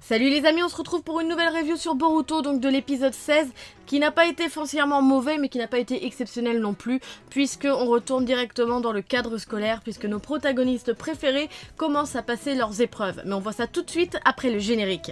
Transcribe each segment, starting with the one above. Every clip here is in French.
Salut les amis, on se retrouve pour une nouvelle review sur Boruto, donc de l'épisode 16, qui n'a pas été foncièrement mauvais, mais qui n'a pas été exceptionnel non plus, puisqu'on retourne directement dans le cadre scolaire, puisque nos protagonistes préférés commencent à passer leurs épreuves. Mais on voit ça tout de suite après le générique.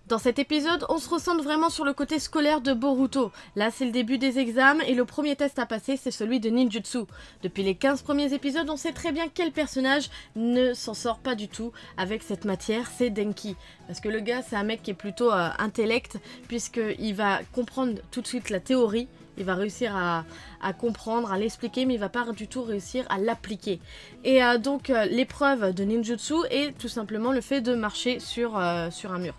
Dans cet épisode, on se ressent vraiment sur le côté scolaire de Boruto. Là, c'est le début des examens et le premier test à passer, c'est celui de ninjutsu. Depuis les 15 premiers épisodes, on sait très bien quel personnage ne s'en sort pas du tout avec cette matière, c'est Denki. Parce que le gars, c'est un mec qui est plutôt intellect, puisqu'il va comprendre tout de suite la théorie. Il va réussir à comprendre, à l'expliquer, mais il va pas du tout réussir à l'appliquer. Et donc l'épreuve de ninjutsu est tout simplement le fait de marcher sur un mur.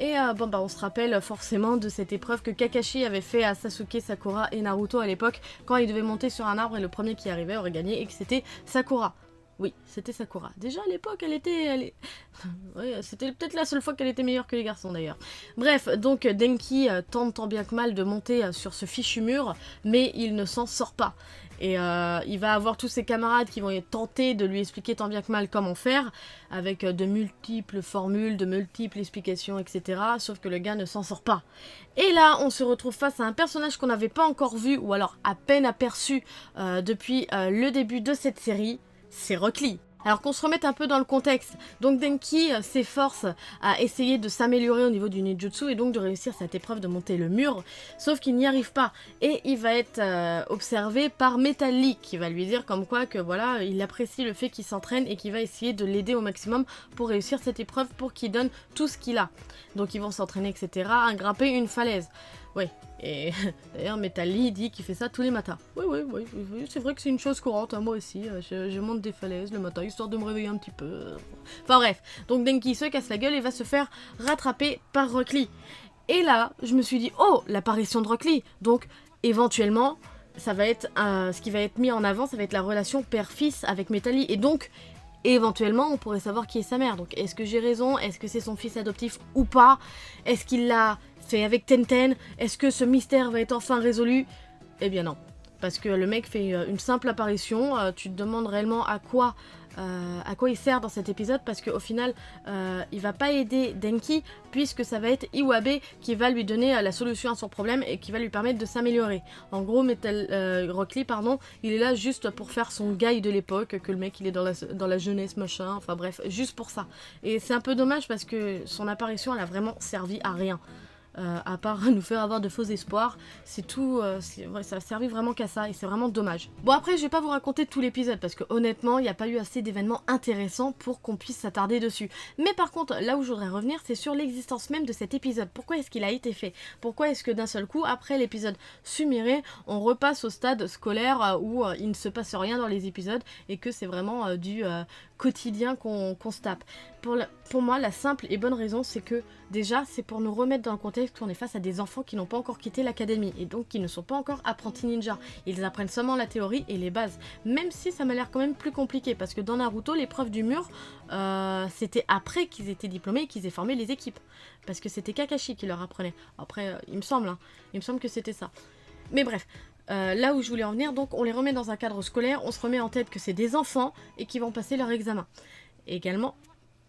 Et on se rappelle forcément de cette épreuve que Kakashi avait fait à Sasuke, Sakura et Naruto à l'époque, quand ils devaient monter sur un arbre et le premier qui arrivait aurait gagné, et que c'était Sakura. Oui, c'était Sakura. Déjà à l'époque, ouais, c'était peut-être la seule fois qu'elle était meilleure que les garçons d'ailleurs. Bref, donc Denki tente tant bien que mal de monter sur ce fichu mur, mais il ne s'en sort pas. Et il va avoir tous ses camarades qui vont tenter de lui expliquer tant bien que mal comment faire, avec de multiples formules, de multiples explications, etc. Sauf que le gars ne s'en sort pas. Et là, on se retrouve face à un personnage qu'on n'avait pas encore vu, ou alors à peine aperçu depuis le début de cette série. C'est Rock Lee. Alors qu'on se remette un peu dans le contexte, donc Denki s'efforce à essayer de s'améliorer au niveau du ninjutsu et donc de réussir cette épreuve de monter le mur, sauf qu'il n'y arrive pas et il va être observé par Metal Lee qui va lui dire comme quoi que voilà, il apprécie le fait qu'il s'entraîne et qu'il va essayer de l'aider au maximum pour réussir cette épreuve pour qu'il donne tout ce qu'il a. Donc ils vont s'entraîner etc, à grimper une falaise. Ouais, et d'ailleurs Metal Lee dit qu'il fait ça tous les matins. Oui, c'est vrai que c'est une chose courante, hein, moi aussi, je monte des falaises le matin, histoire de me réveiller un petit peu. Enfin bref, donc Denki se casse la gueule et va se faire rattraper par Rock Lee. Et là, je me suis dit, oh, l'apparition de Rock Lee. Donc, éventuellement, ça va être, ce qui va être mis en avant, ça va être la relation père-fils avec Metal Lee. Et donc, éventuellement, on pourrait savoir qui est sa mère. Donc, est-ce que j'ai raison? Est-ce que c'est son fils adoptif ou pas? Est-ce qu'il l'a fait avec Tenten? Est-ce que ce mystère va être enfin résolu? Eh bien non. Parce que le mec fait une simple apparition, tu te demandes réellement à quoi il sert dans cet épisode, parce qu'au final, il va pas aider Denki, puisque ça va être Iwabe qui va lui donner la solution à son problème et qui va lui permettre de s'améliorer. En gros, Rock Lee, il est là juste pour faire son guy de l'époque, que le mec il est dans la jeunesse machin, enfin bref, juste pour ça. Et c'est un peu dommage parce que son apparition, elle a vraiment servi à rien. À part nous faire avoir de faux espoirs, c'est tout, ça a servi vraiment qu'à ça et c'est vraiment dommage. Bon après je vais pas vous raconter tout l'épisode parce que honnêtement il n'y a pas eu assez d'événements intéressants pour qu'on puisse s'attarder dessus. Mais par contre là où je voudrais revenir c'est sur l'existence même de cet épisode. Pourquoi est-ce qu'il a été fait? Pourquoi est-ce que d'un seul coup après l'épisode Sumire on repasse au stade scolaire où il ne se passe rien dans les épisodes et que c'est vraiment du quotidien qu'on se tape? Pour moi la simple et bonne raison c'est que déjà c'est pour nous remettre dans le contexte qu'on est face à des enfants qui n'ont pas encore quitté l'académie et donc qui ne sont pas encore apprentis ninja. Ils apprennent seulement la théorie et les bases, même si ça m'a l'air quand même plus compliqué parce que dans Naruto l'épreuve du mur c'était après qu'ils étaient diplômés et qu'ils aient formé les équipes parce que c'était Kakashi qui leur apprenait. Après il me semble que c'était ça. Mais bref, là où je voulais en venir, donc on les remet dans un cadre scolaire, on se remet en tête que c'est des enfants et qui vont passer leur examen. Et également,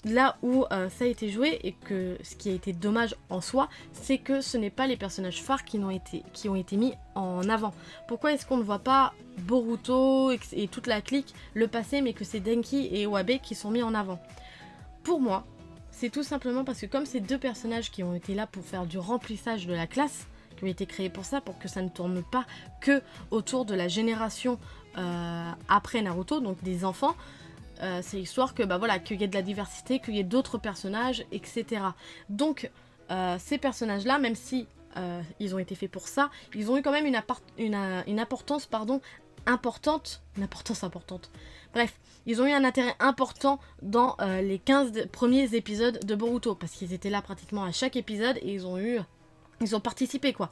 là où ça a été joué et que ce qui a été dommage en soi, c'est que ce n'est pas les personnages phares qui ont été mis en avant. Pourquoi est-ce qu'on ne voit pas Boruto et toute la clique le passer, mais que c'est Denki et Iwabe qui sont mis en avant? Pour moi, c'est tout simplement parce que comme ces deux personnages qui ont été là pour faire du remplissage de la classe, qui ont été créés pour ça, pour que ça ne tourne pas que autour de la génération après Naruto, donc des enfants, c'est histoire que qu'il y ait de la diversité, qu'il y ait d'autres personnages, etc. Donc ces personnages-là, même si ils ont été faits pour ça, ils ont eu quand même une importance importante. Bref, ils ont eu un intérêt important dans les 15 premiers épisodes de Boruto, parce qu'ils étaient là pratiquement à chaque épisode et ils ont participé quoi.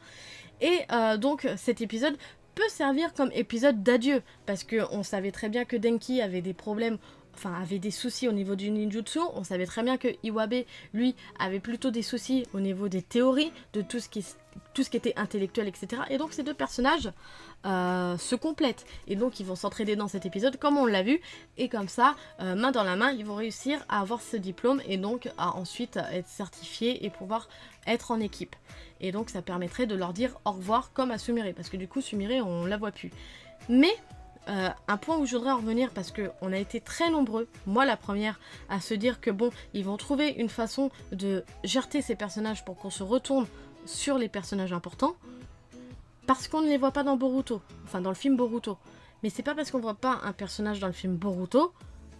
Et donc cet épisode peut servir comme épisode d'adieu, parce qu'on savait très bien que Denki avait des problèmes avait des soucis au niveau du ninjutsu. On savait très bien que Iwabe, lui, avait plutôt des soucis au niveau des théories, de tout ce qui était intellectuel, etc. Et donc ces deux personnages se complètent. Et donc ils vont s'entraider dans cet épisode, comme on l'a vu. Et comme ça, main dans la main, ils vont réussir à avoir ce diplôme et donc à ensuite être certifiés et pouvoir être en équipe. Et donc ça permettrait de leur dire au revoir comme à Sumire. Parce que du coup, Sumire, on la voit plus. Mais... un point où je voudrais en revenir parce qu'on a été très nombreux, moi la première, à se dire que bon, ils vont trouver une façon de jarter ces personnages pour qu'on se retourne sur les personnages importants parce qu'on ne les voit pas dans Boruto, enfin dans le film Boruto. Mais c'est pas parce qu'on voit pas un personnage dans le film Boruto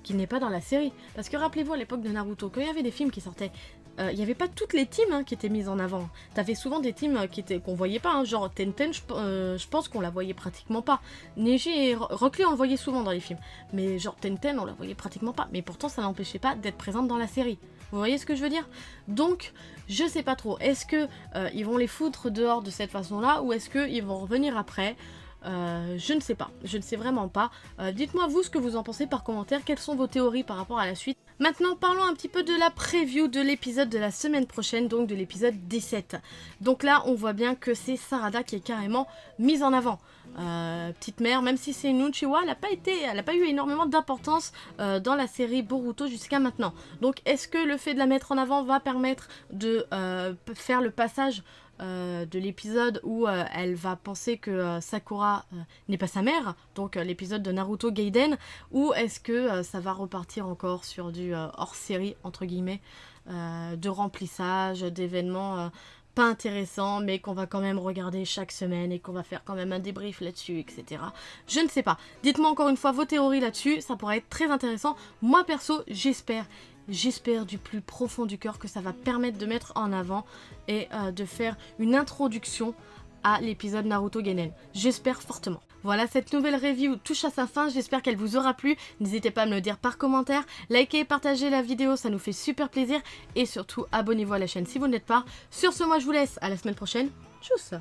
qu'il n'est pas dans la série. Parce que rappelez-vous à l'époque de Naruto, quand il y avait des films qui sortaient, il n'y avait pas toutes les teams qui étaient mises en avant. T'avais souvent des teams qu'on voyait pas, genre Tenten, je pense qu'on la voyait pratiquement pas. Neji et Rock Lee, on le voyait souvent dans les films. Mais genre Tenten, on la voyait pratiquement pas. Mais pourtant, ça n'empêchait pas d'être présente dans la série. Vous voyez ce que je veux dire? Donc, je sais pas trop. Est-ce que ils vont les foutre dehors de cette façon-là ou est-ce qu'ils vont revenir après? Je ne sais pas, je ne sais vraiment pas. Dites-moi vous ce que vous en pensez par commentaire, quelles sont vos théories par rapport à la suite. Maintenant parlons un petit peu de la preview de l'épisode de la semaine prochaine, donc de l'épisode 17. Donc là on voit bien que c'est Sarada qui est carrément mise en avant. Petite mère, même si c'est une Uchiwa, elle n'a pas eu énormément d'importance dans la série Boruto jusqu'à maintenant. Donc est-ce que le fait de la mettre en avant va permettre de faire le passage de l'épisode où elle va penser que Sakura n'est pas sa mère, donc l'épisode de Naruto Gaiden, ou est-ce que ça va repartir encore sur du hors-série, entre guillemets, de remplissage, d'événements pas intéressants, mais qu'on va quand même regarder chaque semaine et qu'on va faire quand même un débrief là-dessus, etc. Je ne sais pas. Dites-moi encore une fois vos théories là-dessus, ça pourrait être très intéressant. Moi perso, j'espère du plus profond du cœur que ça va permettre de mettre en avant et de faire une introduction à l'épisode Naruto Gaiden. J'espère fortement. Voilà, cette nouvelle review touche à sa fin, j'espère qu'elle vous aura plu. N'hésitez pas à me le dire par commentaire, likez et partagez la vidéo, ça nous fait super plaisir. Et surtout, abonnez-vous à la chaîne si vous ne l'êtes pas. Sur ce, moi je vous laisse, à la semaine prochaine. Tchuss!